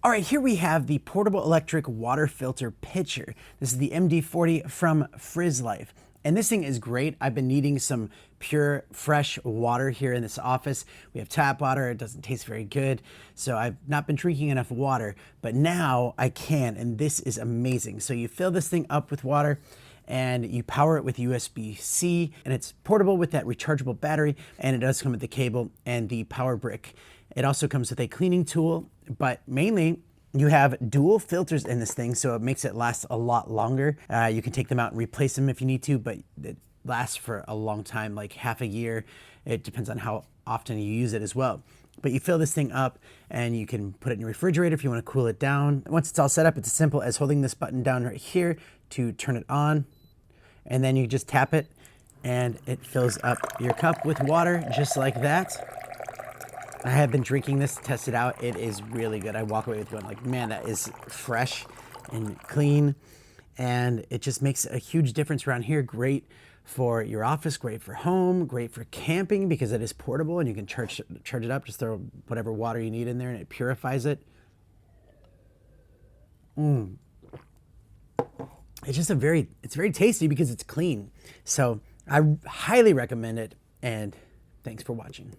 All right, here we have the portable electric water filter pitcher. This is the MD40 from Frizzlife. And this thing is great. I've been needing some pure, fresh water here in this office. We have tap water. It doesn't taste very good. So I've not been drinking enough water, but now I can, and this is amazing. So you fill this thing up with water and you power it with USB-C, and it's portable with that rechargeable battery, and it does come with the cable and the power brick. It also comes with a cleaning tool, but mainly you have dual filters in this thing, so it makes it last a lot longer. You can take them out and replace them if you need to, but it lasts for a long time, like half a year. It depends on how often you use it as well. But you fill this thing up and you can put it in your refrigerator if you want to cool it down. Once it's all set up, it's as simple as holding this button down right here to turn it on. And then you just tap it and it fills up your cup with water just like that. I have been drinking this to test it out. It is really good. I walk away with going like, man, that is fresh and clean. And it just makes a huge difference around here. Great for your office, great for home, great for camping because it is portable and you can charge it up. Just throw whatever water you need in there and it purifies it. It's just it's very tasty because it's clean. So I highly recommend it, and thanks for watching.